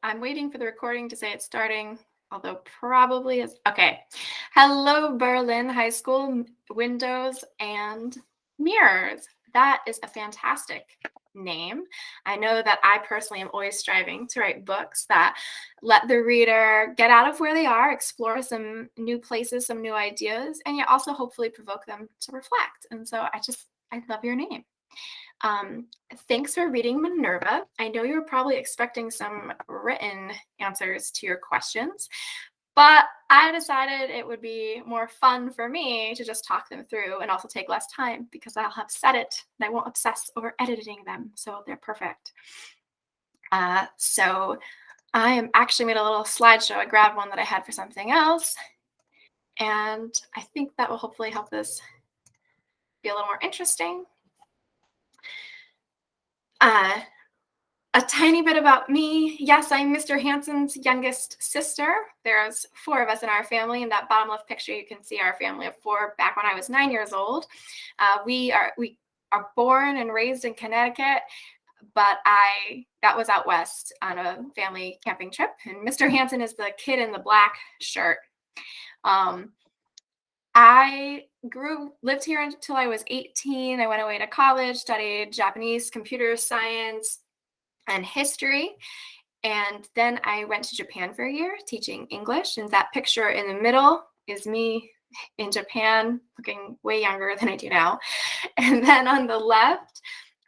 I'm waiting for the recording to say it's starting, although probably is. Okay. Hello, Berlin High School Windows and Mirrors. That is a fantastic name. I know that I personally am always striving to write books that let the reader get out of where they are, explore some new places, some new ideas, and yet also hopefully provoke them to reflect. And so I love your name. Um, Thanks for reading Minerva. I know you were probably expecting some written answers to your questions, but I decided it would be more fun for me to just talk them through and also take less time because I'll have said it and I won't obsess over editing them, so they're perfect. So I am actually made a little slideshow. I grabbed one that I had for something else, and I think that will hopefully help this be a little more interesting. A tiny bit about me. Yes, I'm Mr. Hansen's youngest sister. There's 4 of us in our family. In that bottom left picture, you can see our family of 4 back when I was 9 years old. We are born and raised in Connecticut, but that was out west on a family camping trip. And Mr. Hansen is the kid in the black shirt. I lived here until I was 18. I went away to college, studied Japanese computer science and history. And then I went to Japan for a year teaching English. And that picture in the middle is me in Japan, looking way younger than I do now. And then on the left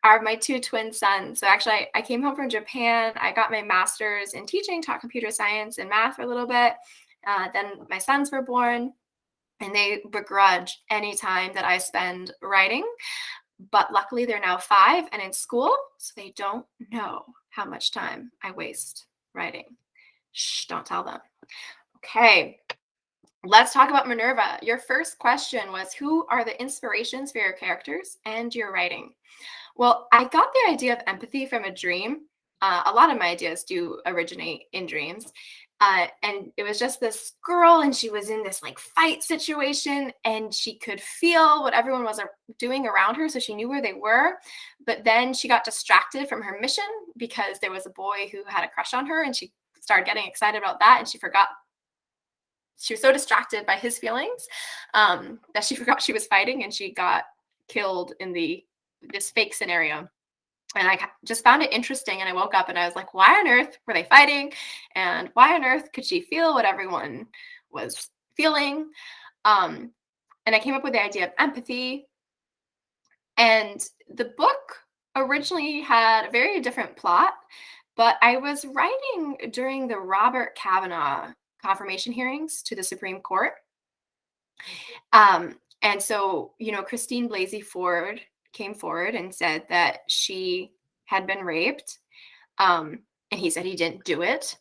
are my 2 twin sons. So actually, I came home from Japan. I got my master's in teaching, taught computer science and math for a little bit. Then my sons were born, and they begrudge any time that I spend writing. But luckily, they're now 5 and in school, so they don't know how much time I waste writing. Shh, don't tell them. Okay, let's talk about Minerva. Your first question was, who are the inspirations for your characters and your writing? Well, I got the idea of empathy from a dream. A lot of my ideas do originate in dreams. And it was just this girl, and she was in this like fight situation, and she could feel what everyone was doing around her, so she knew where they were. But then she got distracted from her mission because there was a boy who had a crush on her, and she started getting excited about that, and she forgot. She was so distracted by his feelings that she forgot she was fighting, and she got killed in this fake scenario. And I just found it interesting, and I woke up and I was like, why on earth were they fighting? And why on earth could she feel what everyone was feeling? And I came up with the idea of empathy. And the book originally had a very different plot, but I was writing during the Robert Kavanaugh confirmation hearings to the Supreme Court. And so, Christine Blasey Ford came forward and said that she had been raped. And he said he didn't do it.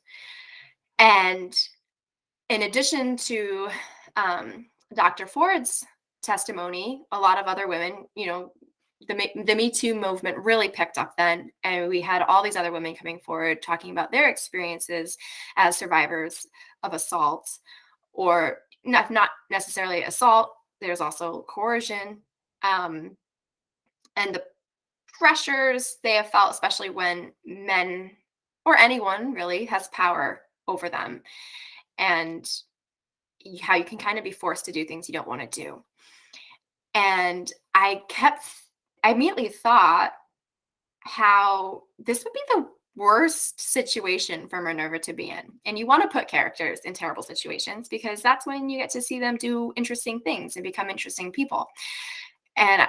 And in addition to Dr. Ford's testimony, a lot of other women, the Me Too movement really picked up then. And we had all these other women coming forward talking about their experiences as survivors of assault, or not necessarily assault. There's also coercion. And the pressures they have felt, especially when men or anyone really has power over them, and how you can kind of be forced to do things you don't want to do. And I immediately thought how this would be the worst situation for Minerva to be in. And you want to put characters in terrible situations because that's when you get to see them do interesting things and become interesting people. And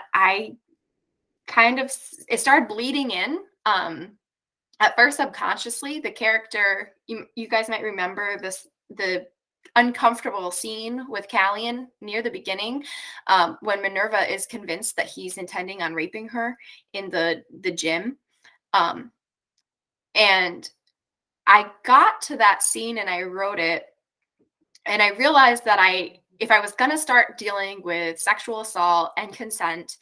it started bleeding in. At first, subconsciously, the character, you guys might remember the uncomfortable scene with Callian near the beginning, when Minerva is convinced that he's intending on raping her in the gym. And I got to that scene and I wrote it, and I realized that if I was going to start dealing with sexual assault and consent,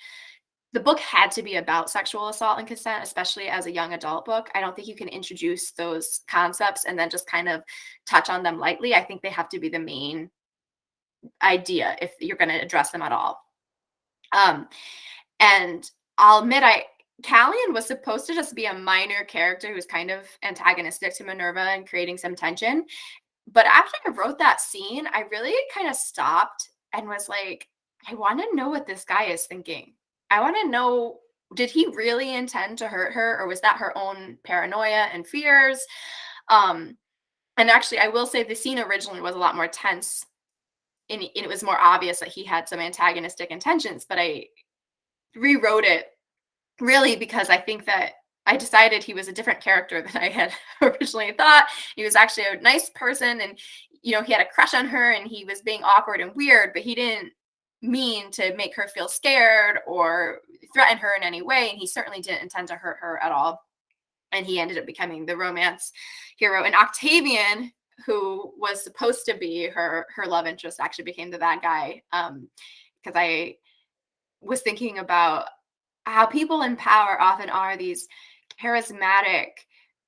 the book had to be about sexual assault and consent, especially as a young adult book. I don't think you can introduce those concepts and then just kind of touch on them lightly. I think they have to be the main idea if you're going to address them at all. And I'll admit, Callian was supposed to just be a minor character who's kind of antagonistic to Minerva and creating some tension. But after I wrote that scene, I really kind of stopped and was like, I want to know what this guy is thinking. I want to know, did he really intend to hurt her, or was that her own paranoia and fears? Um, and actually, I will say the scene originally was a lot more tense, and it was more obvious that he had some antagonistic intentions. But I rewrote it really because I think that I decided he was a different character than I had originally thought. He was actually a nice person, and he had a crush on her, and he was being awkward and weird, but he didn't mean to make her feel scared or threaten her in any way, and he certainly didn't intend to hurt her at all. And he ended up becoming the romance hero. And Octavian, who was supposed to be her love interest, actually became the bad guy. Because I was thinking about how people in power often are these charismatic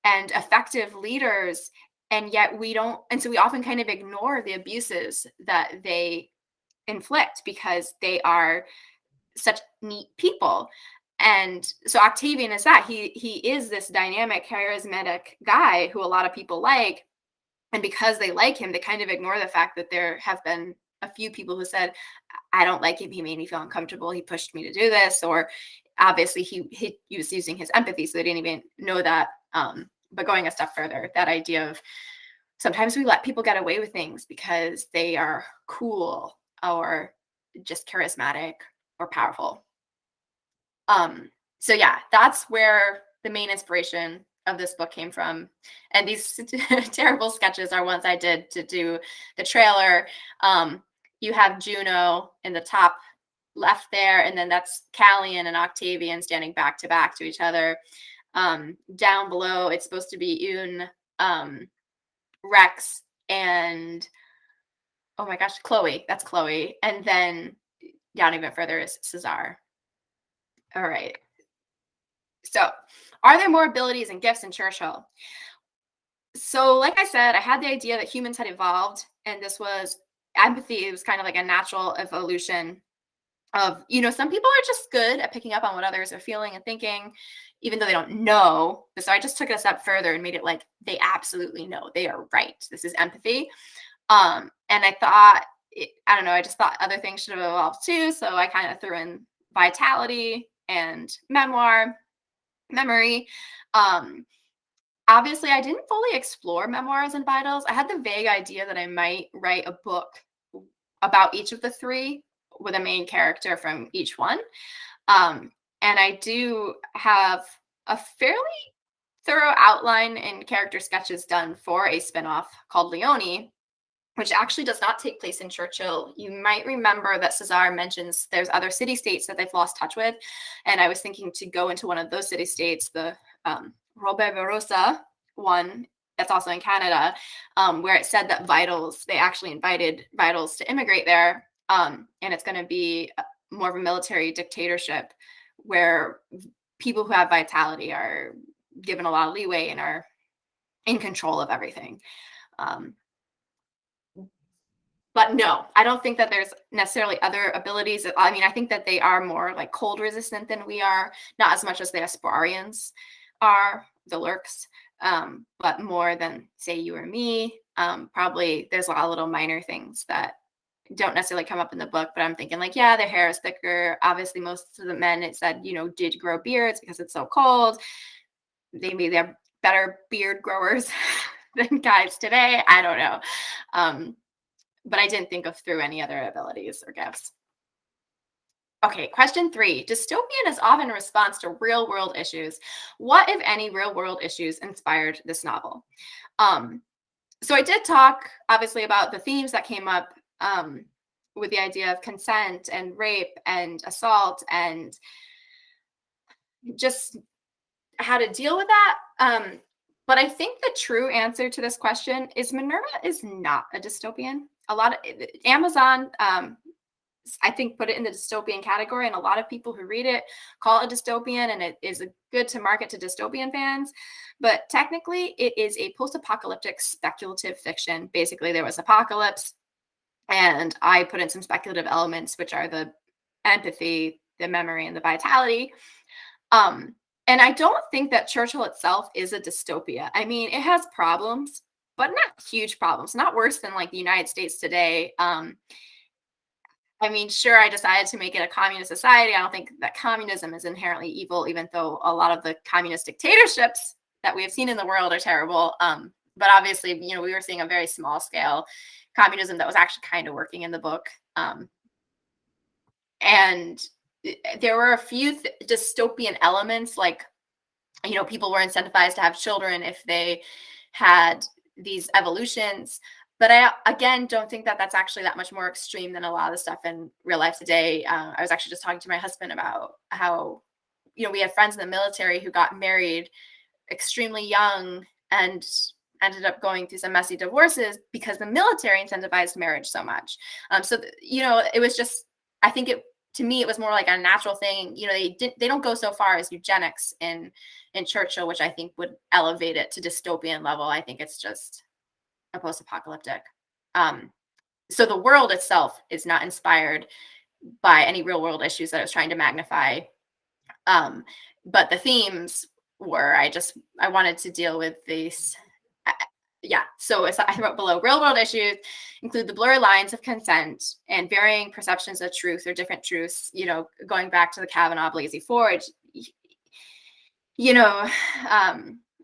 and effective leaders, and yet we don't, and so we often kind of ignore the abuses that they inflict because they are such neat people. And so Octavian is that he is this dynamic, charismatic guy who a lot of people like, and because they like him, they kind of ignore the fact that there have been a few people who said, I don't like him, he made me feel uncomfortable, he pushed me to do this, or obviously he was using his empathy, so they didn't even know that. But going a step further, that idea of sometimes we let people get away with things because they are cool or just charismatic or powerful. So yeah, that's where the main inspiration of this book came from. And these terrible sketches are ones I did to do the trailer. You have Juno in the top left there, and then that's Callian and Octavian standing back to each other. Down below, it's supposed to be Un, Rex, and oh my gosh, Chloe. That's Chloe. And then down even further is Cesar. All right. So, are there more abilities and gifts in Churchill? So, like I said, I had the idea that humans had evolved, and this was empathy. It was kind of like a natural evolution of, some people are just good at picking up on what others are feeling and thinking, even though they don't know. So, I just took it a step further and made it like they absolutely know. They are right. This is empathy. And I thought, I don't know, I just thought other things should have evolved too. So, I kind of threw in vitality and memory. Obviously, I didn't fully explore memoirs and vitals. I had the vague idea that I might write a book about each of the three with a main character from each one. And I do have a fairly thorough outline and character sketches done for a spinoff called Leone, which actually does not take place in Churchill. You might remember that Cesar mentions there's other city-states that they've lost touch with. And I was thinking to go into one of those city-states, the Robert Verosa one that's also in Canada, where it said that they actually invited Vitals to immigrate there. And it's going to be more of a military dictatorship where people who have vitality are given a lot of leeway and are in control of everything. But no, I don't think that there's necessarily other abilities. I mean, I think that they are more like cold resistant than we are, not as much as the Asparians are, the Lurks, but more than, say, you or me. Probably there's a lot of little minor things that don't necessarily come up in the book, but I'm thinking like, yeah, their hair is thicker. Obviously, most of the men, it said, did grow beards because it's so cold. Maybe they're better beard growers than guys today. I don't know. But I didn't think of through any other abilities or gifts. Okay, question 3. Dystopian is often a response to real-world issues. What, if any, real-world issues inspired this novel? So I did talk, obviously, about the themes that came up with the idea of consent and rape and assault and just how to deal with that. But I think the true answer to this question is Minerva is not a dystopian. A lot of Amazon, I think, put it in the dystopian category, and a lot of people who read it call it a dystopian, and it is good to market to dystopian fans. But technically, it is a post-apocalyptic speculative fiction. Basically, there was apocalypse, and I put in some speculative elements, which are the empathy, the memory, and the vitality. And I don't think that Churchill itself is a dystopia. I mean, it has problems, but not huge problems, not worse than like the United States today. I mean, sure, I decided to make it a communist society. I don't think that communism is inherently evil, even though a lot of the communist dictatorships that we have seen in the world are terrible. But obviously, we were seeing a very small scale communism that was actually kind of working in the book. And there were a few dystopian elements, like, people were incentivized to have children if they had these evolutions. But I, again, don't think that that's actually that much more extreme than a lot of the stuff in real life today. I was actually just talking to my husband about how, we had friends in the military who got married extremely young and ended up going through some messy divorces because the military incentivized marriage so much. It was just, I think to me, it was more like a natural thing. They don't go so far as eugenics in Churchill, which I think would elevate it to dystopian level. I think it's just a post-apocalyptic. So the world itself is not inspired by any real world issues that I was trying to magnify. But the themes were, I wanted to deal with these. Yeah. So I wrote below, real world issues include the blurry lines of consent and varying perceptions of truth or different truths, going back to the Kavanaugh Blasey Ford,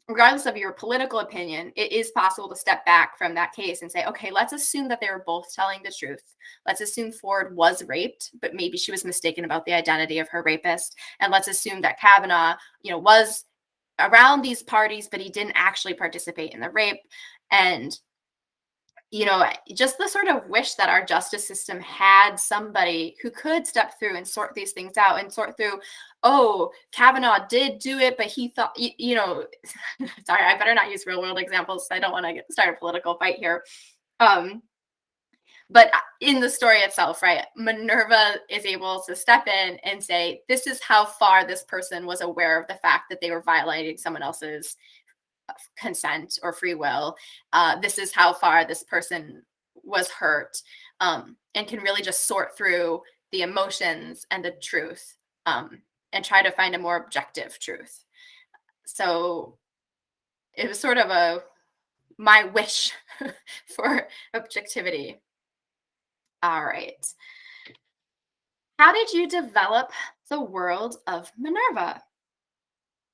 regardless of your political opinion, it is possible to step back from that case and say, okay, let's assume that they were both telling the truth. Let's assume Ford was raped, but maybe she was mistaken about the identity of her rapist. And let's assume that Kavanaugh, was around these parties, but he didn't actually participate in the rape. And, just the sort of wish that our justice system had somebody who could step through and sort these things out and sort through, oh, Kavanaugh did do it, but he thought, sorry, I better not use real world examples. I don't want to start a political fight here. But in the story itself, right, Minerva is able to step in and say, this is how far this person was aware of the fact that they were violating someone else's consent or free will. This is how far this person was hurt, and can really just sort through the emotions and the truth, and try to find a more objective truth. So it was sort of my wish for objectivity. All right. How did you develop the world of Minerva?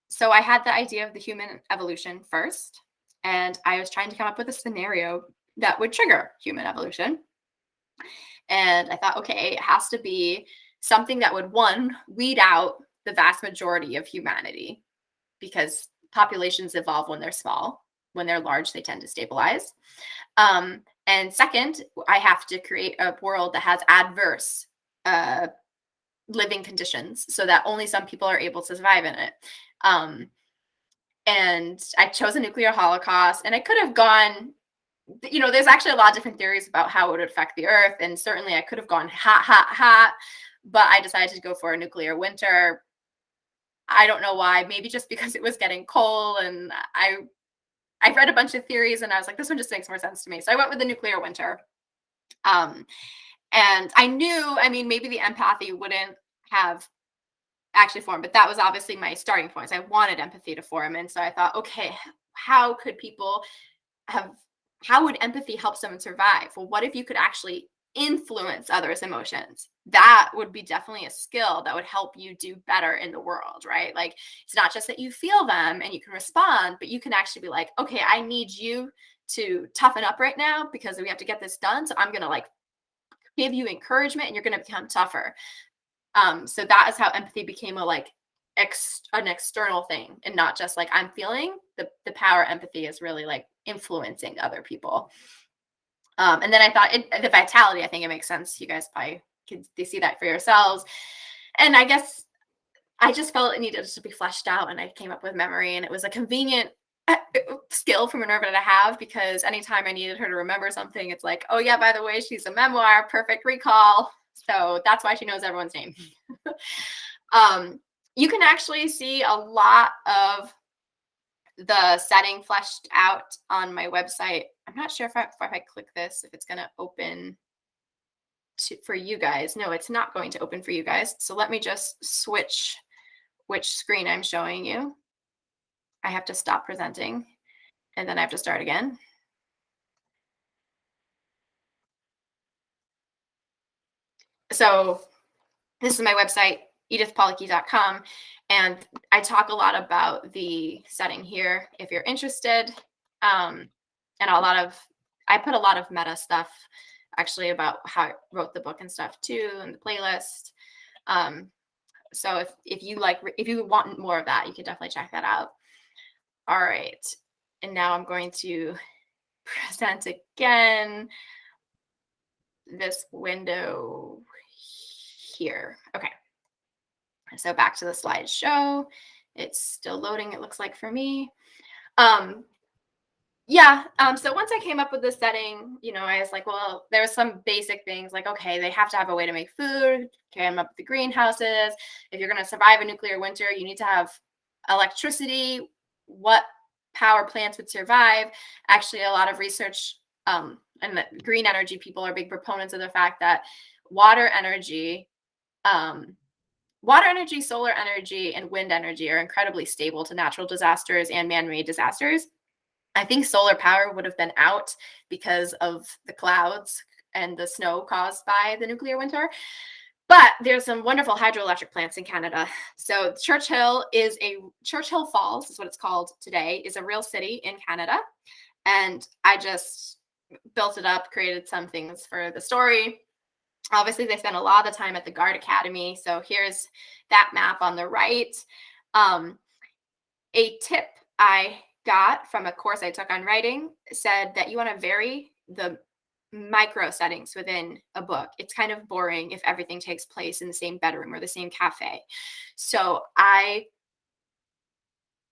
So I had the idea of the human evolution first, and I was trying to come up with a scenario that would trigger human evolution. And I thought, okay, it has to be something that would, one, weed out the vast majority of humanity, because populations evolve when they're small. When they're large, they tend to stabilize. And second, I have to create a world that has adverse living conditions so that only some people are able to survive in it. And I chose a nuclear holocaust, and I could have gone, there's actually a lot of different theories about how it would affect the earth. And certainly I could have gone hot, hot, hot, but I decided to go for a nuclear winter. I don't know why, maybe just because it was getting cold, and I read a bunch of theories and I was like, this one just makes more sense to me. So I went with the nuclear winter. And I knew, maybe the empathy wouldn't have actually formed, but that was obviously my starting point. I wanted empathy to form. And so I thought, okay, how would empathy help someone survive? Well, what if you could actually influence others' emotions? That would be definitely a skill that would help you do better in the world, right? Like, it's not just that you feel them and you can respond, but you can actually be like, okay, I need you to toughen up right now because we have to get this done. So I'm going to give you encouragement, and you're going to become tougher. So that is how empathy became an external thing, and not just I'm feeling. The power of empathy is really influencing other people. And then I thought the vitality, I think it makes sense. You guys probably can see that for yourselves. And I guess I just felt it needed to be fleshed out, and I came up with memory, and it was a convenient skill for Minerva to have, because anytime I needed her to remember something, it's like, oh yeah, by the way, she's a memoir, perfect recall. So that's why she knows everyone's name. You can actually see a lot of the setting fleshed out on my website. I'm not sure if I click this, if it's going to open for you guys. No, it's not going to open for you guys. So let me just switch which screen I'm showing you. I have to stop presenting and then I have to start again. So this is my website, edithpolicky.com, and I talk a lot about the setting here if you're interested. And I put a lot of meta stuff actually about how I wrote the book and stuff too, and the playlist. Um, so if you want more of that, you can definitely check that out. All right. And now I'm going to present again this window here. Okay. So back to the slideshow. It's still loading, it looks like for me. So once I came up with the setting, I was like, well, there's some basic things like, okay, they have to have a way to make food, came up with the greenhouses. If you're going to survive a nuclear winter, you need to have electricity. What power plants would survive? Actually, a lot of research and the green energy people are big proponents of the fact that water energy, solar energy, and wind energy are incredibly stable to natural disasters and man-made disasters. I think solar power would have been out because of the clouds and the snow caused by the nuclear winter. But there's some wonderful hydroelectric plants in Canada. So Churchill Falls is what it's called today, is a real city in Canada. And I just built it up, created some things for the story. Obviously, they spent a lot of the time at the Guard Academy. So here's that map on the right. A tip I got from a course I took on writing said that you want to vary the micro settings within a book. It's kind of boring if everything takes place in the same bedroom or the same cafe. So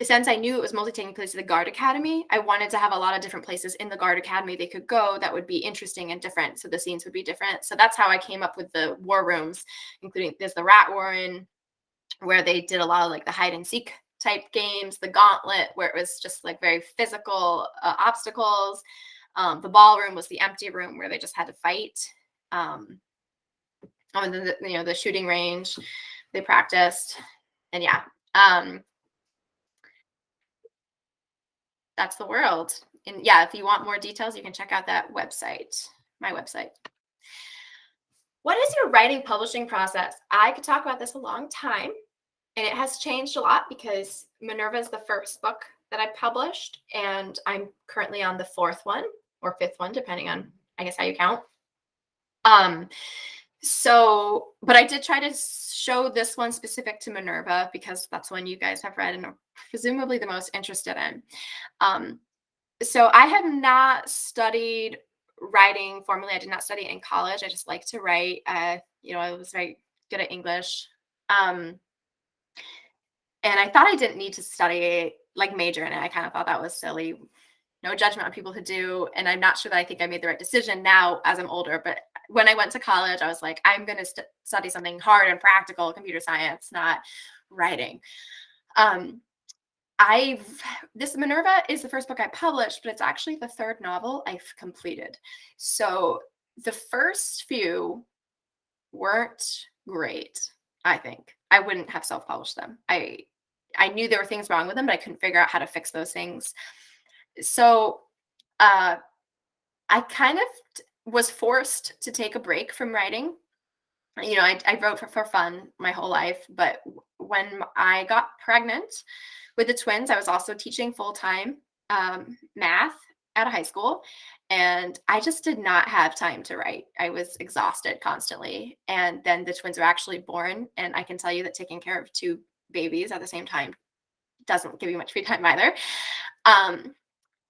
since I knew it was mostly taking place at the Guard Academy, I wanted to have a lot of different places in the Guard Academy they could go that would be interesting and different. So the scenes would be different. So that's how I came up with the war rooms, including there's the Rat Warren, where they did a lot of like the hide and seek type games, the Gauntlet, where it was just like very physical obstacles. The ballroom was the empty room where they just had to fight. And then the shooting range they practiced, and that's the world. And if you want more details, you can check out that website, my website. What is your writing publishing process? I could talk about this a long time. And it has changed a lot because Minerva is the first book that I published, and I'm currently on the fourth one or fifth one, depending on, I guess, how you count. But I did try to show this one specific to Minerva because that's one you guys have read and are presumably the most interested in. So I have not studied writing formally. I did not study in college. I just like to write. I was very good at English. And I thought I didn't need to study, like major in it. I kind of thought that was silly. No judgment on people who do. And I'm not sure that I think I made the right decision now as I'm older. But when I went to college, I was like, I'm going to study something hard and practical, computer science, not writing. This Minerva is the first book I published, but it's actually the third novel I've completed. So the first few weren't great, I think. I wouldn't have self-published them. I knew there were things wrong with them, but I couldn't figure out how to fix those things. So I kind of was forced to take a break from writing. I wrote for fun my whole life, but when I got pregnant with the twins, I was also teaching full-time math at a high school, and I just did not have time to write. I was exhausted constantly. And then the twins were actually born, and I can tell you that taking care of two babies at the same time doesn't give you much free time either.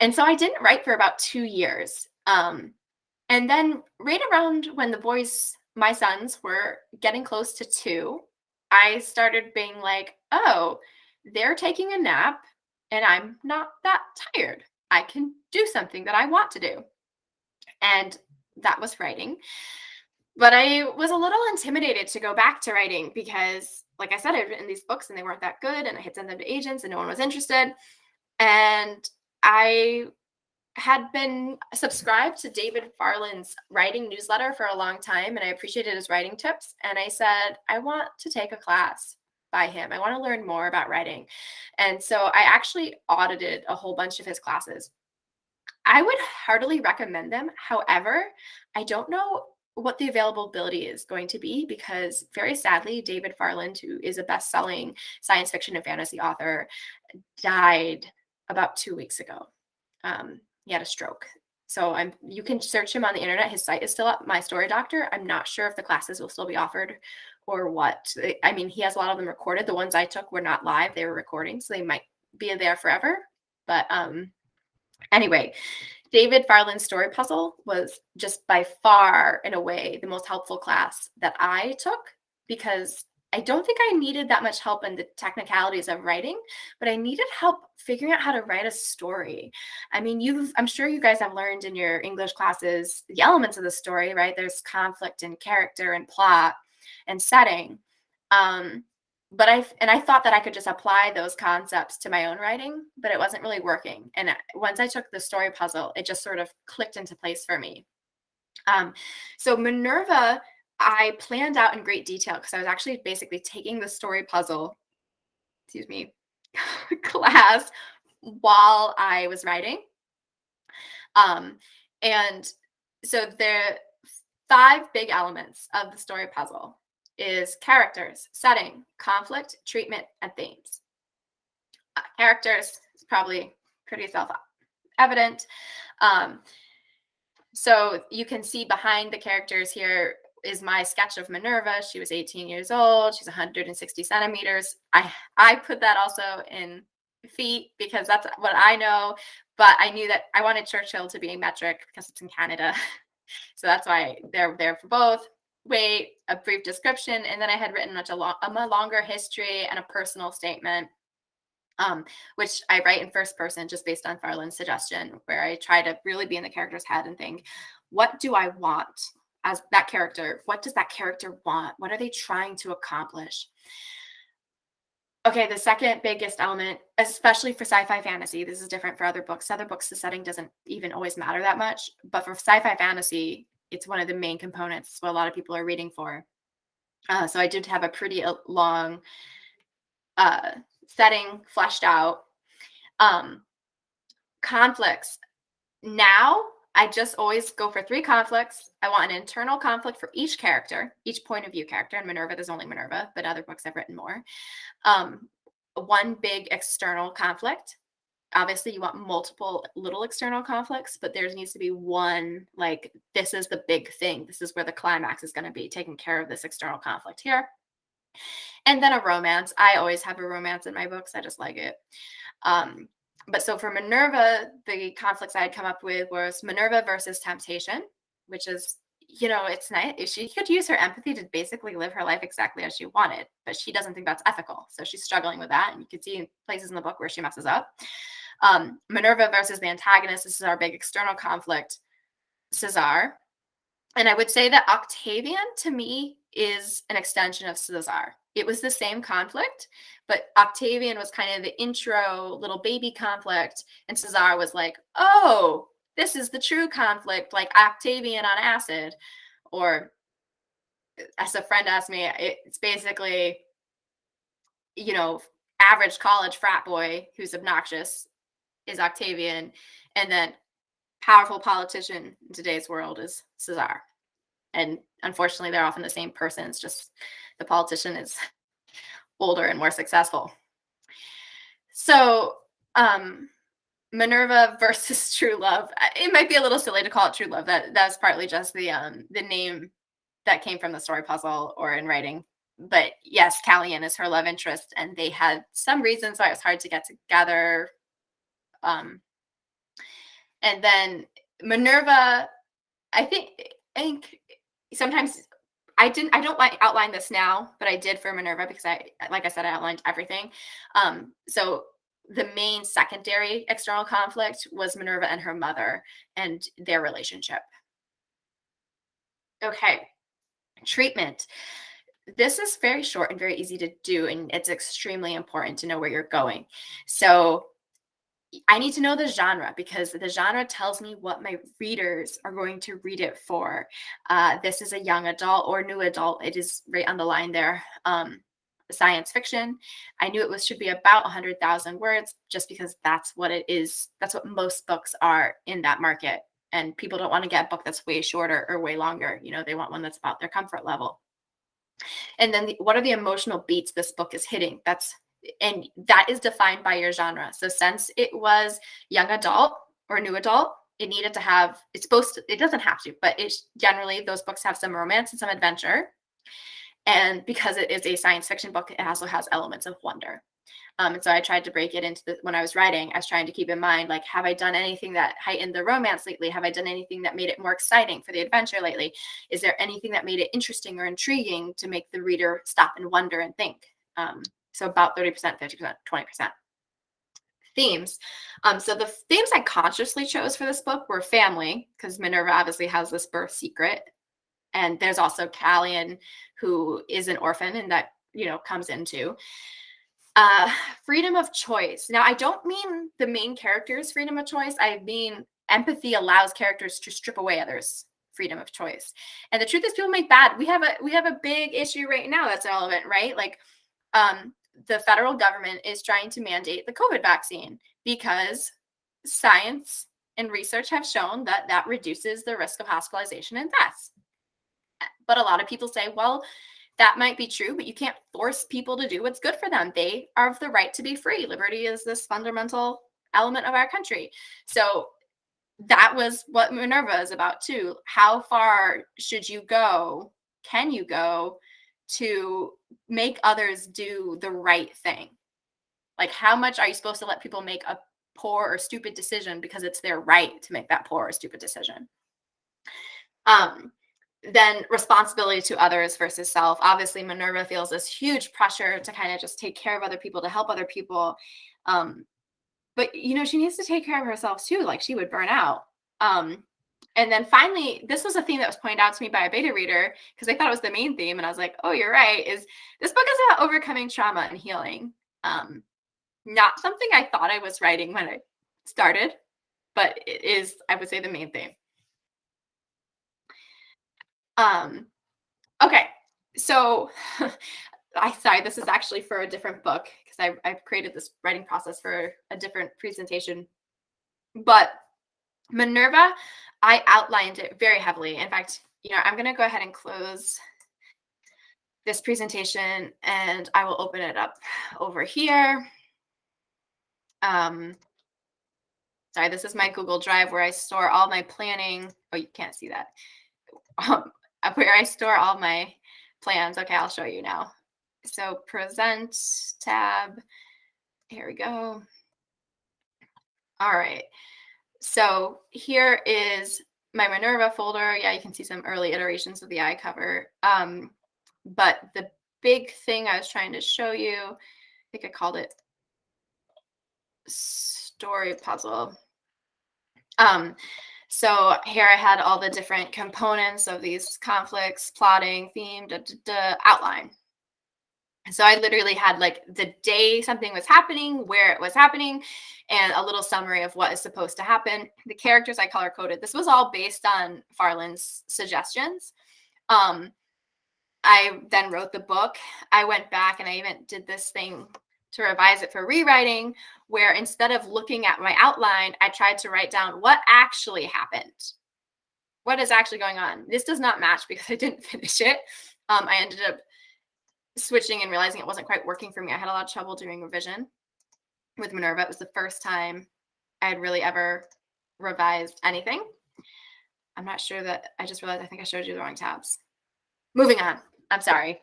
And so I didn't write for about 2 years. And then right around when the boys, my sons, were getting close to 2, I started being like, oh, they're taking a nap and I'm not that tired. I can do something that I want to do. And that was writing. But I was a little intimidated to go back to writing because, like I said, I'd written these books and they weren't that good, and I had sent them to agents and no one was interested. And I had been subscribed to David Farland's writing newsletter for a long time, and I appreciated his writing tips. And I said, I want to take a class. by him. I want to learn more about writing. And so I actually audited a whole bunch of his classes. I would heartily recommend them. However, I don't know what the availability is going to be because, very sadly, David Farland, who is a best-selling science fiction and fantasy author, died about 2 weeks ago. He had a stroke. So you can search him on the internet. His site is still up, My Story Doctor. I'm not sure if the classes will still be offered or what. I mean, he has a lot of them recorded. The ones I took were not live, they were recording, so they might be there forever. But anyway, David Farland's story puzzle was just by far and away the most helpful class that I took because I don't think I needed that much help in the technicalities of writing, but I needed help figuring out how to write a story. I mean, I'm sure you guys have learned in your English classes the elements of the story, right? There's conflict and character and plot and setting. But I thought that I could just apply those concepts to my own writing, but it wasn't really working. And once I took the story puzzle, it just sort of clicked into place for me. So Minerva, I planned out in great detail because I was actually basically taking the story puzzle, excuse me, class while I was writing. And so the 5 big elements of the story puzzle is characters, setting, conflict, treatment, and themes. Characters is probably pretty self-evident. So you can see behind the characters here is my sketch of Minerva. She was 18 years old. She's 160 centimeters. I put that also in feet because that's what I know, but I knew that I wanted Churchill to be metric because it's in Canada. So that's why they're there for both. Weight, a brief description, and then I had written a longer history and a personal statement, which I write in first person just based on Farland's suggestion, where I try to really be in the character's head and think, what do I want as that character? What does that character want? What are they trying to accomplish? Okay, the second biggest element, especially for sci-fi fantasy, this is different for other books. Other books, the setting doesn't even always matter that much, but for sci-fi fantasy, it's one of the main components. What a lot of people are reading for. So I did have a pretty long setting fleshed out. Conflicts. Now, I just always go for 3 conflicts. I want an internal conflict for each character, each point of view character. And Minerva, there's only Minerva, but other books I've written more. 1 big external conflict. Obviously, you want multiple little external conflicts, but there needs to be one, like, this is the big thing. This is where the climax is going to be, taking care of this external conflict here. And then a romance. I always have a romance in my books. I just like it. But so for Minerva, the conflicts I had come up with was Minerva versus temptation, which is, it's nice. She could use her empathy to basically live her life exactly as she wanted, but she doesn't think that's ethical. So she's struggling with that. And you can see places in the book where she messes up. Minerva versus the antagonist. This is our big external conflict, Caesar. And I would say that Octavian, to me, is an extension of Caesar. It was the same conflict, but Octavian was kind of the intro little baby conflict, and Caesar was like, oh, this is the true conflict, like Octavian on acid. Or, as a friend asked me, it's basically, average college frat boy who's obnoxious is Octavian, and then powerful politician in today's world is Caesar. And unfortunately, they're often the same person. It's just the politician is older and more successful. So Minerva versus true love. It might be a little silly to call it true love. That's partly just the name that came from the story puzzle or in writing. But yes, Callian is her love interest, and they had some reasons why it was hard to get together. And then Minerva, I think sometimes I don't like outline this now, but I did for Minerva because like I said, I outlined everything. So the main secondary external conflict was Minerva and her mother and their relationship. Okay, treatment. This is very short and very easy to do, and it's extremely important to know where you're going. So I need to know the genre because the genre tells me what my readers are going to read it for. This is a young adult or new adult. It is right on the line there. science fiction. I knew it should be about 100,000 words just because that's what it is. That's what most books are in that market. And people don't want to get a book that's way shorter or way longer. They want one that's about their comfort level. And then what are the emotional beats this book is hitting? And that is defined by your genre. So since it was young adult or new adult, it doesn't have to, but it's generally those books have some romance and some adventure. And because it is a science fiction book, it also has elements of wonder. And so I tried to break it into when I was writing, I was trying to keep in mind, like, have I done anything that heightened the romance lately? Have I done anything that made it more exciting for the adventure lately? Is there anything that made it interesting or intriguing to make the reader stop and wonder and think? So about 30%, 50%, 20%. Themes. So the themes I consciously chose for this book were family, because Minerva obviously has this birth secret. And there's also Callian, who is an orphan, and that, comes into freedom of choice. Now, I don't mean the main character's freedom of choice. I mean empathy allows characters to strip away others' freedom of choice. And the truth is, people make bad. We have a big issue right now that's relevant, right? Like, the federal government is trying to mandate the COVID vaccine because science and research have shown that reduces the risk of hospitalization and deaths. But a lot of people say, well, that might be true, but you can't force people to do what's good for them. They are of the right to be free. Liberty is this fundamental element of our country. So that was what Minerva is about too. How far should you go? Can you go to make others do the right thing? Like, how much are you supposed to let people make a poor or stupid decision because it's their right to make that poor or stupid decision? Then responsibility to others versus self. Obviously, Minerva feels this huge pressure to kind of just take care of other people, to help other people. But, she needs to take care of herself too. Like, she would burn out. And then finally, this was a theme that was pointed out to me by a beta reader because they thought it was the main theme. And I was like, oh, you're right. This book is about overcoming trauma and healing. Not something I thought I was writing when I started, but it is, I would say, the main theme. Okay, so sorry, this is actually for a different book because I've created this writing process for a different presentation. But Minerva, I outlined it very heavily. In fact, I'm going to go ahead and close this presentation and I will open it up over here. Sorry, this is my Google Drive where I store all my planning. Oh, you can't see that. Where I store all my plans. Okay, I'll show you now. So present tab. Here we go. All right. So here is my Minerva folder. Yeah, you can see some early iterations of the eye cover. But the big thing I was trying to show you, I think I called it story puzzle. So here I had all the different components of these conflicts, plotting, theme, outline. So I literally had like the day something was happening, where it was happening, and a little summary of what is supposed to happen. The characters I color coded. This was all based on Farland's suggestions. I then wrote the book. I went back and I even did this thing to revise it for rewriting, where instead of looking at my outline, I tried to write down what actually happened. What is actually going on? This does not match because I didn't finish it. I ended up switching and realizing it wasn't quite working for me. I had a lot of trouble doing revision with Minerva. It was the first time I had really ever revised anything. I'm not sure that I just realized I think I showed you the wrong tabs. Moving on. I'm sorry.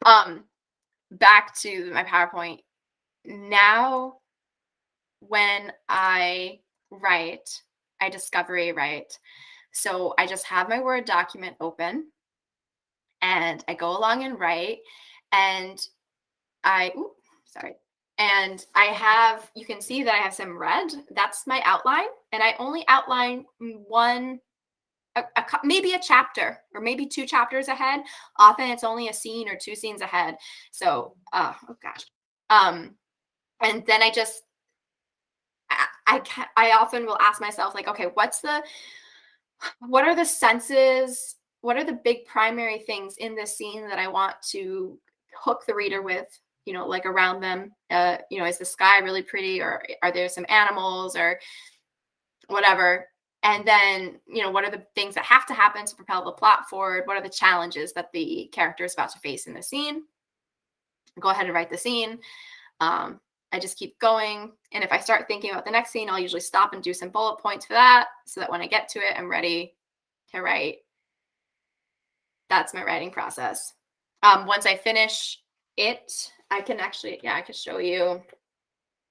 Back to my PowerPoint. Now, when I write, I discovery write. So I just have my Word document open and I go along and write. And and I have, you can see that I have some red. That's my outline. And I only outline maybe a chapter or maybe 2 chapters ahead. Often it's only a scene or 2 scenes ahead. So, oh gosh. And then I often will ask myself, like, okay, what are the senses? What are the big primary things in this scene that I want to hook the reader with, like around them. Is the sky really pretty, or are there some animals or whatever? And then, what are the things that have to happen to propel the plot forward? What are the challenges that the character is about to face in the scene? Go ahead and write the scene. I just keep going. And if I start thinking about the next scene, I'll usually stop and do some bullet points for that, so that when I get to it, I'm ready to write. That's my writing process. Once I finish it, I can actually, I could show you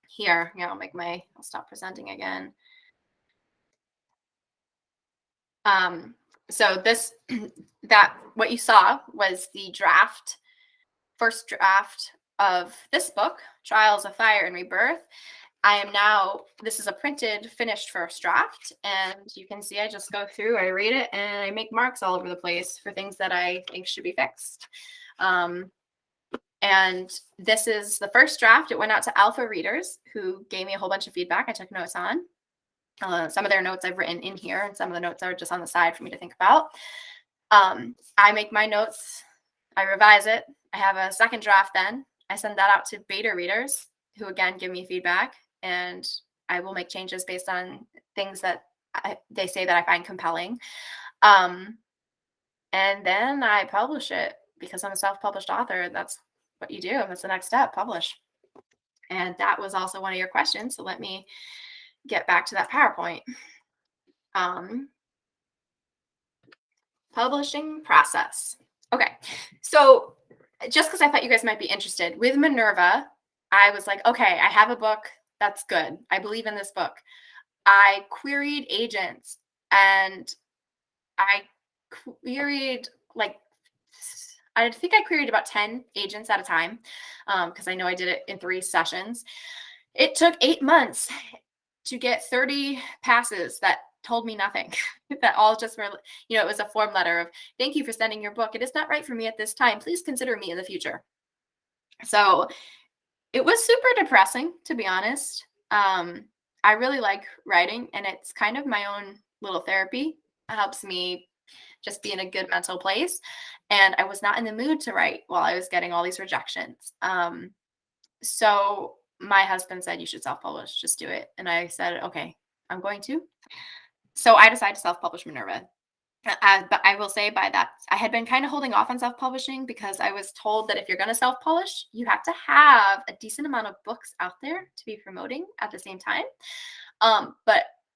here. I'll stop presenting again. So this, what you saw was the first draft of this book, Trials of Fire and Rebirth. This is a printed, finished first draft, and you can see I just go through, I read it, and I make marks all over the place for things that I think should be fixed. And this is the first draft. It went out to alpha readers who gave me a whole bunch of feedback I took notes on. Some of their notes I've written in here, and some of the notes are just on the side for me to think about. I make my notes, I revise it. I have a second draft then. I send that out to beta readers who, again, give me feedback, and I will make changes based on things that they say that I find compelling. And then I publish it, because I'm a self-published author. That's what you do. That's the next step, publish. And that was also one of your questions. So let me get back to that PowerPoint. Publishing process. Okay. So just because I thought you guys might be interested, with Minerva, I was like, okay, I have a book. That's good. I believe in this book. I queried agents, and I queried I think I queried about 10 agents at a time, because I know I did it in 3 sessions. It took 8 months to get 30 passes that told me nothing. That all just were, it was a form letter of, thank you for sending your book. It is not right for me at this time. Please consider me in the future. So it was super depressing, to be honest. I really like writing, and it's kind of my own little therapy. It helps me just be in a good mental place. And I was not in the mood to write while I was getting all these rejections. So my husband said, you should self-publish, just do it. And I said, okay, I'm going to. So I decided to self-publish Minerva. But I will say, by that, I had been kind of holding off on self-publishing, because I was told that if you're going to self-publish, you have to have a decent amount of books out there to be promoting at the same time.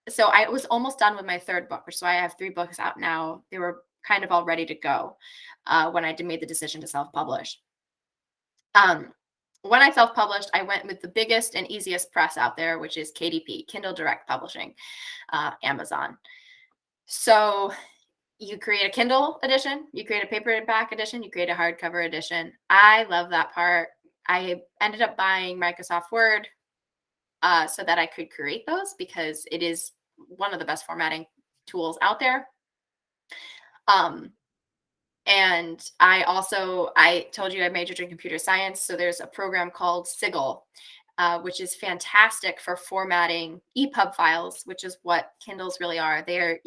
So I was almost done with my 3rd book, so I have 3 books out now. They were kind of all ready to go when I made the decision to self-publish. When I self-published, I went with the biggest and easiest press out there, which is KDP, Kindle Direct Publishing, Amazon. So you create a Kindle edition, you create a paperback edition, you create a hardcover edition. I love that part. I ended up buying Microsoft Word so that I could create those, because it is one of the best formatting tools out there. And I told you I majored in computer science. So there's a program called Sigil, which is fantastic for formatting EPUB files, which is what Kindles really are. They're,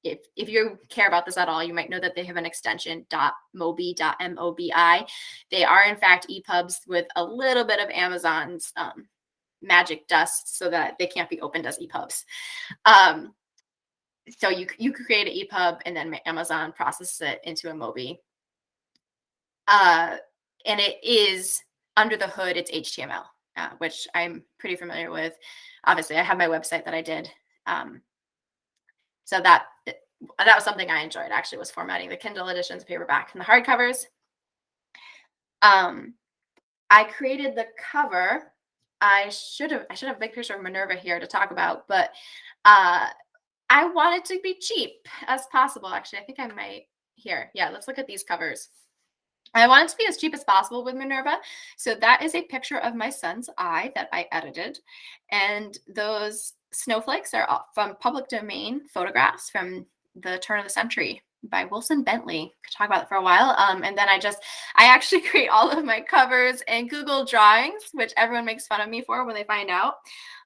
if you care about this at all, you might know that they have an extension .mobi. They are, in fact, EPUBs with a little bit of Amazon's magic dust, so that they can't be opened as EPUBs. So you could create an EPUB, and then Amazon processes it into a Mobi. And it is, under the hood, it's HTML, which I'm pretty familiar with. Obviously, I have my website that I did. So that was something I enjoyed, actually, was formatting the Kindle editions, paperback, and the hardcovers. I created the cover. I should have a big picture of Minerva here to talk about, but I wanted to be cheap as possible. Actually, I think I might here. Yeah, let's look at these covers. I wanted to be as cheap as possible with Minerva. So that is a picture of my son's eye that I edited. And those snowflakes are from public domain photographs from the turn of the century by Wilson Bentley. Could talk about it for a while. And then I actually create all of my covers in Google Drawings, which everyone makes fun of me for when they find out.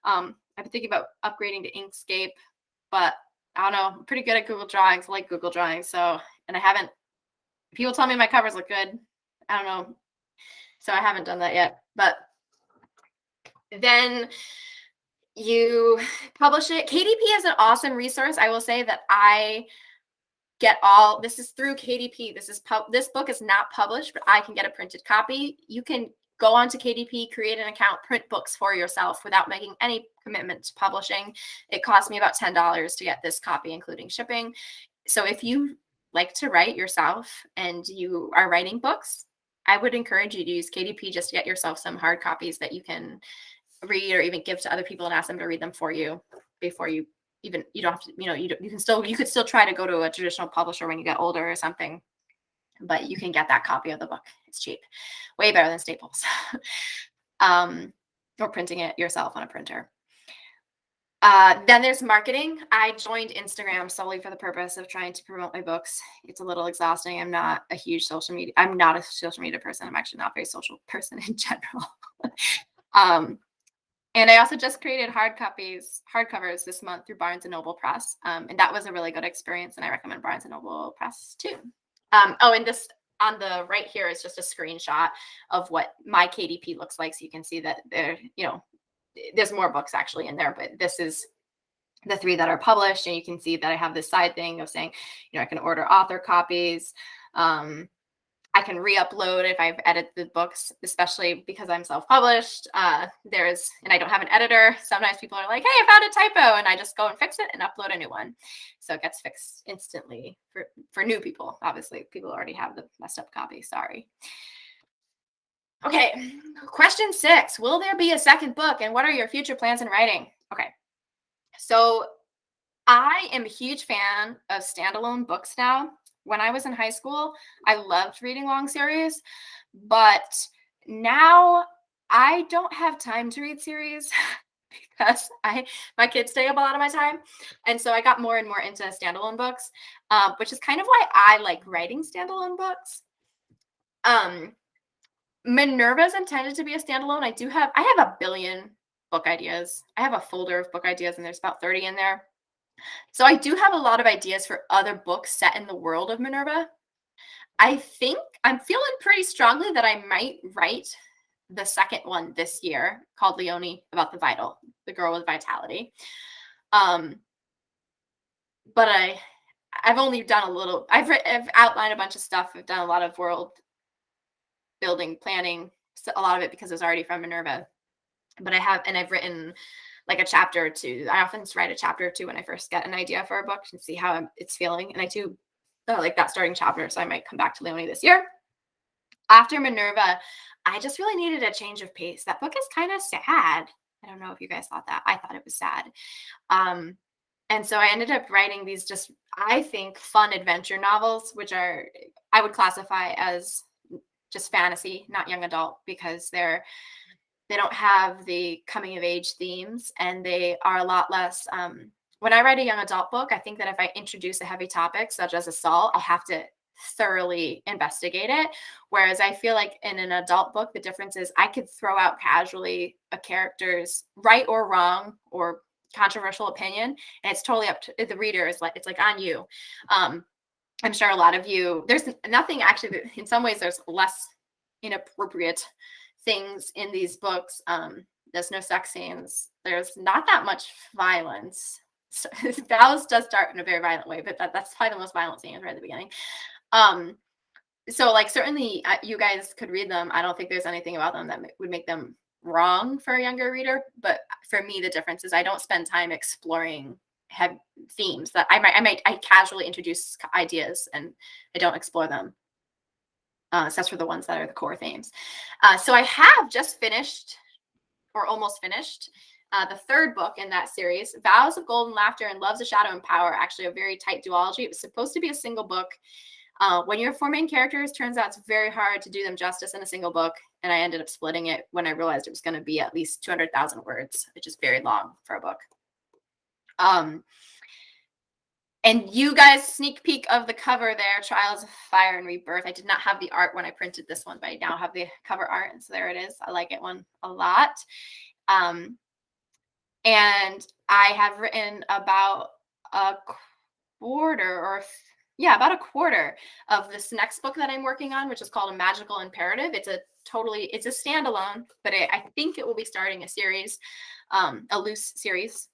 I've been thinking about upgrading to Inkscape, but I don't know, I'm pretty good at Google Drawings. I like Google Drawings. So, and I haven't, people tell me my covers look good. I don't know. So I haven't done that yet. But then you publish it. KDP is an awesome resource. I will say that I get all this is through KDP. This book is not published, but I can get a printed copy. You can go onto KDP, create an account, print books for yourself without making any commitment to publishing. It cost me about $10 to get this copy, including shipping. So if you like to write yourself and you are writing books, I would encourage you to use KDP just to get yourself some hard copies that you can read or even give to other people and ask them to read them for you before you don't have to, you could still try to go to a traditional publisher when you get older or something, but you can get that copy of the book. It's cheap, way better than Staples. Or printing it yourself on a printer. Then there's marketing. I joined Instagram solely for the purpose of trying to promote my books. It's a little exhausting. I'm not a social media person. I'm actually not a very social person in general. And I also just created hardcovers this month through Barnes & Noble Press. And that was a really good experience. And I recommend Barnes & Noble Press too. And this on the right here is just a screenshot of what my KDP looks like. So you can see that there's more books actually in there, but this is the 3 that are published. And you can see that I have this side thing of saying, I can order author copies. I can re-upload if I've edited the books, especially because I'm self-published. And I don't have an editor. Sometimes people are like, hey, I found a typo, and I just go and fix it and upload a new one. So it gets fixed instantly for new people. Obviously, people already have the messed up copy. Sorry. Okay, question 6. Will there be a second book, and what are your future plans in writing? Okay, so I am a huge fan of standalone books now. When I was in high school, I loved reading long series, but now I don't have time to read series because my kids take up a lot of my time. And so I got more and more into standalone books, which is kind of why I like writing standalone books. Minerva is intended to be a standalone. I have a billion book ideas. I have a folder of book ideas, and there's about 30 in there. So I do have a lot of ideas for other books set in the world of Minerva. I think I'm feeling pretty strongly that I might write the second one this year called Leone, about the girl with vitality. But I've only done a little. I've outlined a bunch of stuff. I've done a lot of world building, planning, a lot of it because it was already from Minerva. But I've written like a chapter or 2. I often write a chapter or 2 when I first get an idea for a book and see how it's feeling. And I do like that starting chapter. So I might come back to Leone this year. After Minerva, I just really needed a change of pace. That book is kind of sad. I don't know if you guys thought that. I thought it was sad. And so I ended up writing these just, I think, fun adventure novels, which I would classify as just fantasy, not young adult, because they don't have the coming of age themes, and they are a lot less. When I write a young adult book, I think that if I introduce a heavy topic such as assault, I have to thoroughly investigate it. Whereas I feel like in an adult book, the difference is I could throw out casually a character's right or wrong or controversial opinion, and it's totally up to the reader. It's like on you. I'm sure a lot of you, there's nothing actually, in some ways, there's less inappropriate things in these books. There's no sex scenes. There's not that much violence. So, Vows does start in a very violent way, but that's probably the most violent scene right at the beginning. So like certainly you guys could read them. I don't think there's anything about them that would make them wrong for a younger reader. But for me, the difference is I don't spend time exploring themes that I casually introduce ideas and I don't explore them. So that's for the ones that are the core themes. So I have just finished or almost finished the 3rd book in that series, Vows of Golden Laughter and Love's a Shadow and Power, actually a very tight duology. It was supposed to be a single book. When you have 4 main characters, turns out it's very hard to do them justice in a single book. And I ended up splitting it when I realized it was going to be at least 200,000 words, which is very long for a book. And you guys, sneak peek of the cover there, Trials of Fire and Rebirth. I did not have the art when I printed this one, but I now have the cover art. And so there it is. I like it one a lot. And I have written about a quarter or Yeah, about a quarter of this next book that I'm working on, which is called A Magical Imperative. It's a standalone, but I think it will be starting a series, a loose series,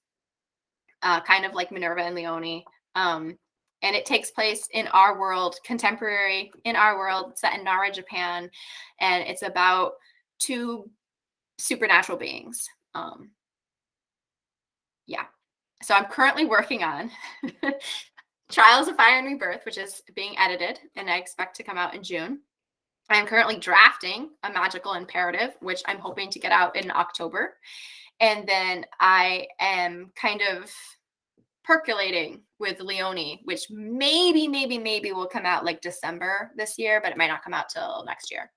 kind of like Minerva and Leone. Um, and it takes place in our world, contemporary in our world, set in Nara, Japan, and it's about two supernatural beings. Yeah. So I'm currently working on Trials of Fire and Rebirth, which is being edited, and I expect to come out in June. I'm currently drafting A Magical Imperative, which I'm hoping to get out in October. And then I am kind of percolating with Leone, which maybe will come out like December this year, but it might not come out till next year.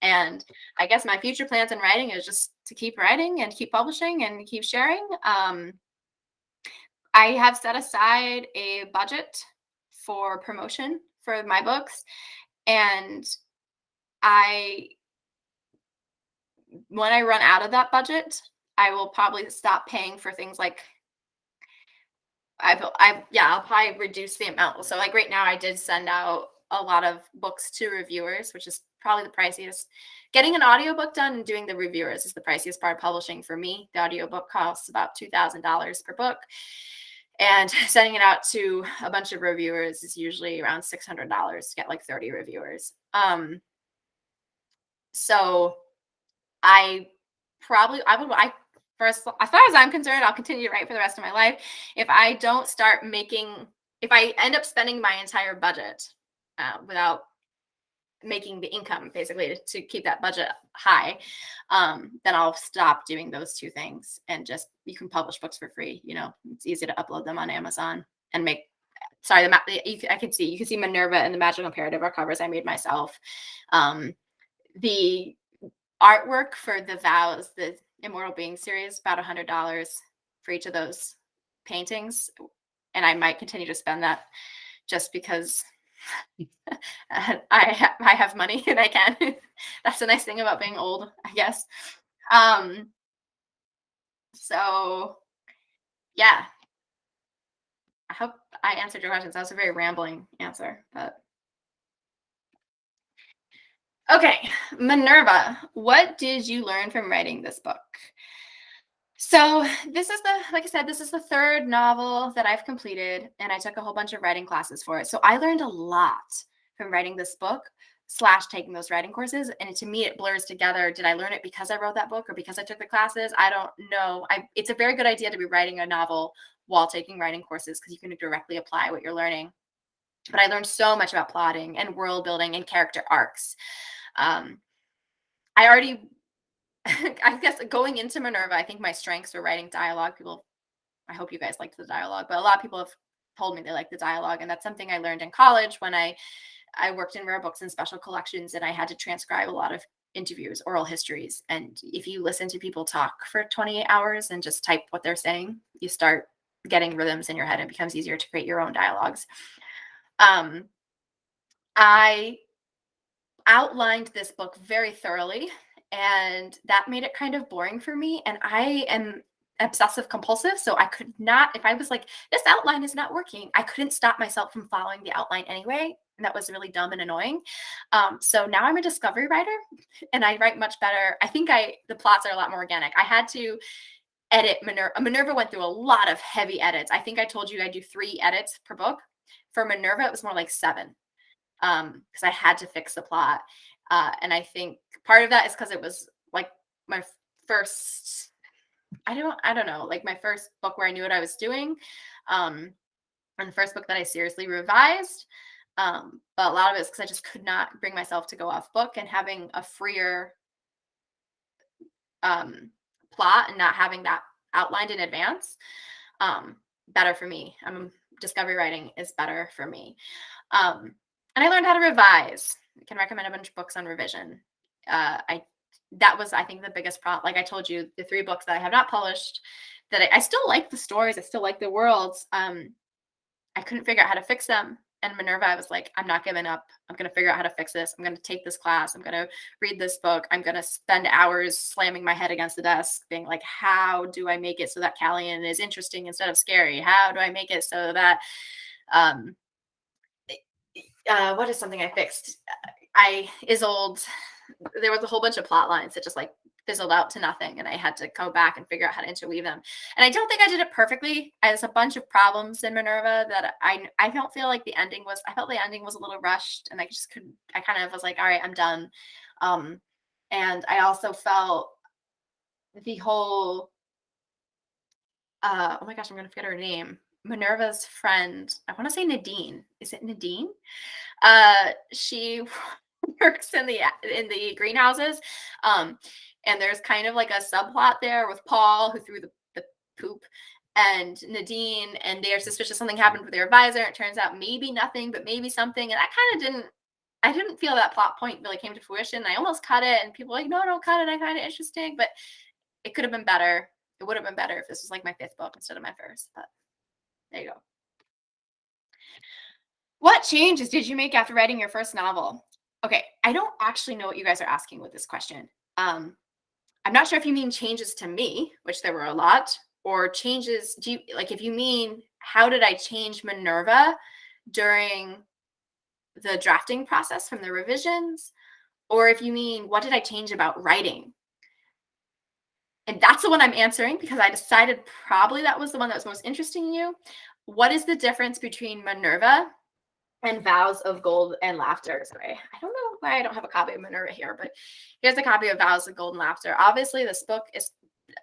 And I guess my future plans in writing is just to keep writing and keep publishing and keep sharing. I have set aside a budget for promotion for my books, and I when I run out of that budget, I will probably stop paying for things like I'll probably reduce the amount. So like right now I did send out a lot of books to reviewers, which is probably the priciest. Getting an audiobook done and doing the reviewers is the priciest part of publishing for me. The audiobook costs about $2,000 per book. And sending it out to a bunch of reviewers is usually around $600 to get like 30 reviewers. So I first, as far as I'm concerned, I'll continue to write for the rest of my life. If I don't start making, if I end up spending my entire budget without making the income basically to keep that budget high, then I'll stop doing those two things and just, you can publish books for free. It's easy to upload them on Amazon and make, sorry, you can see Minerva and the Magical Imperative are covers I made myself. The artwork for the Vows, the Immortal Being series, about $100 for each of those paintings. And I might continue to spend that just because I have money and I can. That's the nice thing about being old, I guess. So yeah, I hope I answered your questions. That was a very rambling answer, but okay. Minerva, what did you learn from writing this book? So like I said, this is the third novel that I've completed, and I took a whole bunch of writing classes for it. So I learned a lot from writing this book / taking those writing courses. And to me, it blurs together. Did I learn it because I wrote that book or because I took the classes? I don't know. It's a very good idea to be writing a novel while taking writing courses because you can directly apply what you're learning. But I learned so much about plotting and world building and character arcs. I guess going into Minerva, I think my strengths were writing dialogue. I hope you guys liked the dialogue, but a lot of people have told me they like the dialogue. And that's something I learned in college when I worked in rare books and special collections, and I had to transcribe a lot of interviews, oral histories. And if you listen to people talk for 28 hours and just type what they're saying, you start getting rhythms in your head. It becomes easier to create your own dialogues. I outlined this book very thoroughly, and that made it kind of boring for me. And I am obsessive compulsive, so I could not, if I was like, this outline is not working, I couldn't stop myself from following the outline anyway, and that was really dumb and annoying. So now I'm a discovery writer, and I write much better. I think the plots are a lot more organic. I had to edit Minerva went through a lot of heavy edits. I think I told you I do 3 edits per book. For Minerva, it was more like 7, because I had to fix the plot. And I think part of that is because it was like my first, I don't know, like my first book where I knew what I was doing. And the first book that I seriously revised. But a lot of it is because I just could not bring myself to go off book, and having a freer plot and not having that outlined in advance, better for me. Discovery writing is better for me. And I learned how to revise. I can recommend a bunch of books on revision. That was, I think, the biggest problem. Like I told you, the 3 books that I have not published, that I still like the stories, I still like the worlds. I couldn't figure out how to fix them. And Minerva, I was like, I'm not giving up. I'm going to figure out how to fix this. I'm going to take this class. I'm going to read this book. I'm going to spend hours slamming my head against the desk being like, how do I make it so that Callian is interesting instead of scary? How do I make it so that what is something I fixed? I Isolde. There was a whole bunch of plot lines that just like fizzled out to nothing, and I had to go back and figure out how to interweave them. And I don't think I did it perfectly. There's a bunch of problems in Minerva that I don't feel like the ending was. I felt the ending was a little rushed, and I just couldn't. I kind of was like, all right, I'm done. And I also felt the whole. Oh my gosh, I'm gonna forget her name. Minerva's friend. I want to say Nadine. Is it Nadine? She works in the greenhouses. And there's kind of like a subplot there with Paul who threw the poop and Nadine, and they're suspicious something happened with their advisor. It turns out maybe nothing, but maybe something. And I didn't feel that plot point really came to fruition. I almost cut it, and people were like, no, don't cut it. I find it interesting, but it could have been better. It would have been better if this was like my 5th book instead of my 1st, but there you go. What changes did you make after writing your first novel? Okay, I don't actually know what you guys are asking with this question. I'm not sure if you mean changes to me, which there were a lot, or changes. Do you like if you mean how did I change Minerva during the drafting process from the revisions, or if you mean what did I change about writing? And that's the one I'm answering because I decided probably that was the one that was most interesting to you. What is the difference between Minerva and Vows of Gold and Laughter? Sorry, I don't know why I don't have a copy of Minerva here, but here's a copy of Vows of Gold and Laughter. Obviously, this book is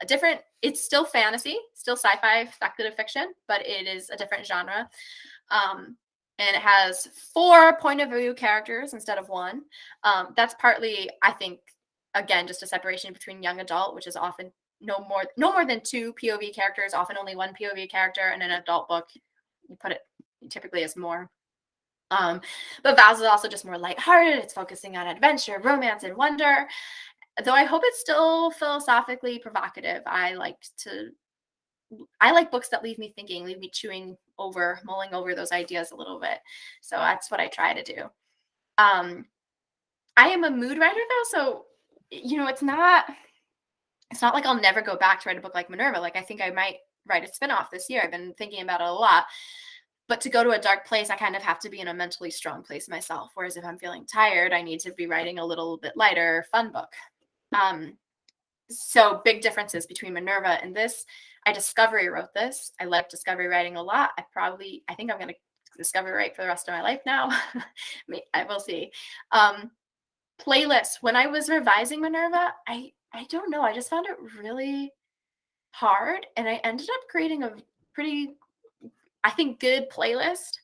a different, it's still fantasy, still sci-fi, speculative fiction, but it is a different genre. And it has 4 point of view characters instead of 1. That's partly, I think, again, just a separation between young adult, which is often no more than 2 POV characters, often only 1 POV character. In an adult book, you put it typically as more. But Vows is also just more lighthearted. It's focusing on adventure, romance, and wonder. Though I hope it's still philosophically provocative. I like books that leave me thinking, leave me mulling over those ideas a little bit. So that's what I try to do. I am a mood writer though, so it's not like I'll never go back to write a book like Minerva. Like I think I might write a spinoff this year. I've been thinking about it a lot. But to go to a dark place, I kind of have to be in a mentally strong place myself. Whereas if I'm feeling tired, I need to be writing a little bit lighter, fun book. So big differences between Minerva and this. I discovery wrote this. I like discovery writing a lot. I think I'm going to discovery write for the rest of my life now. I will see. Playlists. When I was revising Minerva, I don't know. I just found it really hard. And I ended up creating a pretty, I think, good playlist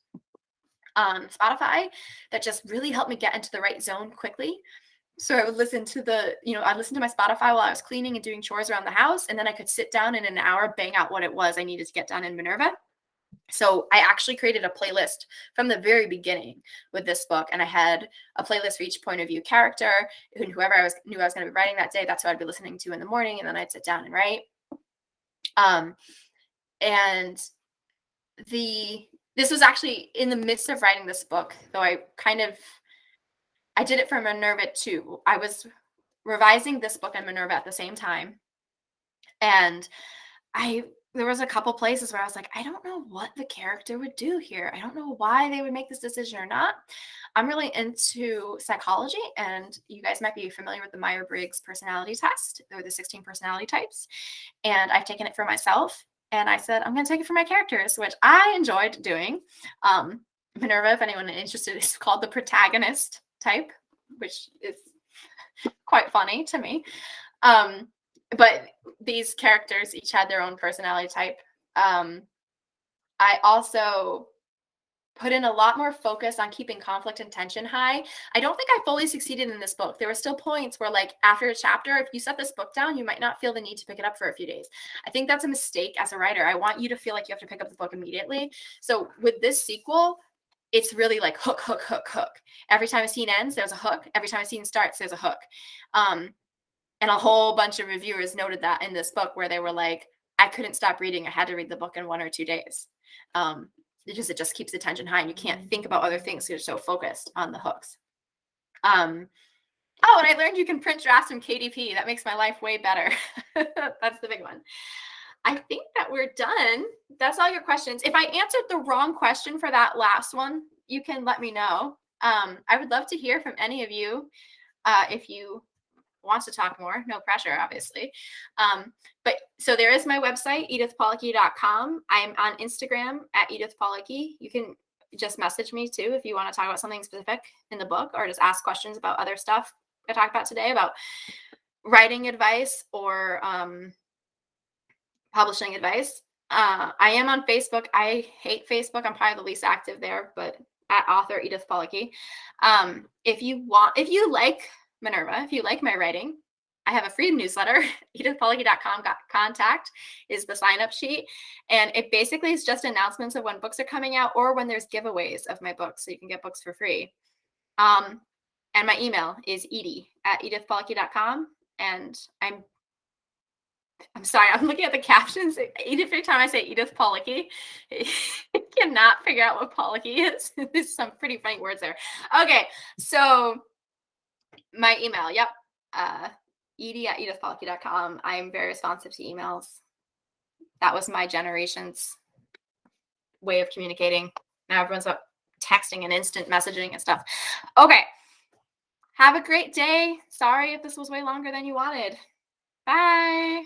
on Spotify that just really helped me get into the right zone quickly. So I would listen to I'd listen to my Spotify while I was cleaning and doing chores around the house. And then I could sit down in an hour, bang out what it was I needed to get done in Minerva. So I actually created a playlist from the very beginning with this book. And I had a playlist for each point of view character. And whoever knew I was going to be writing that day, that's what I'd be listening to in the morning. And then I'd sit down and write. And this was actually in the midst of writing this book, though I did it for Minerva too. I was revising this book and Minerva at the same time. And there was a couple places where I was like, I don't know what the character would do here. I don't know why they would make this decision or not. I'm really into psychology, and you guys might be familiar with the Myers-Briggs personality test. They're the 16 personality types. And I've taken it for myself. And I said, I'm going to take it for my characters, which I enjoyed doing. Minerva, if anyone is interested, is called the protagonist type, which is quite funny to me. But these characters each had their own personality type. I also put in a lot more focus on keeping conflict and tension high. I don't think I fully succeeded in this book. There were still points where, like, after a chapter, if you set this book down, you might not feel the need to pick it up for a few days. I think that's a mistake as a writer. I want you to feel like you have to pick up the book immediately. So with this sequel, it's really like hook, hook, hook, hook. Every time a scene ends, there's a hook. Every time a scene starts, there's a hook. And a whole bunch of reviewers noted that in this book, where they were like, I couldn't stop reading. I had to read the book in 1 or 2 days. Because it just keeps the tension high and you can't think about other things because you're so focused on the hooks. And I learned you can print drafts from KDP. That makes my life way better. That's the big one. I think that we're done. That's all your questions. If I answered the wrong question for that last one, you can let me know. I would love to hear from any of you if you want to talk more. No pressure, obviously. But so there is my website, edithpolicky.com. I'm on Instagram at edithpolicky. You can just message me too if you want to talk about something specific in the book, or just ask questions about other stuff I talked about today, about writing advice or publishing advice. I am on Facebook. I hate Facebook. I'm probably the least active there, but at author Edith Policky. If you like Minerva, if you like my writing, I have a free newsletter. edithpolicky.com contact is the sign up sheet. And it basically is just announcements of when books are coming out or when there's giveaways of my books. So you can get books for free. And my email is edie@edithpolicky.com. And I'm sorry, I'm looking at the captions. Every time I say Edith Policky, I cannot figure out what Policky is. There's some pretty funny words there. Okay, so my email, yep, edie@edithpolicky.com. I am very responsive to emails. That was my generation's way of communicating. Now everyone's about texting and instant messaging and stuff. Okay, have a great day. Sorry if this was way longer than you wanted. Bye.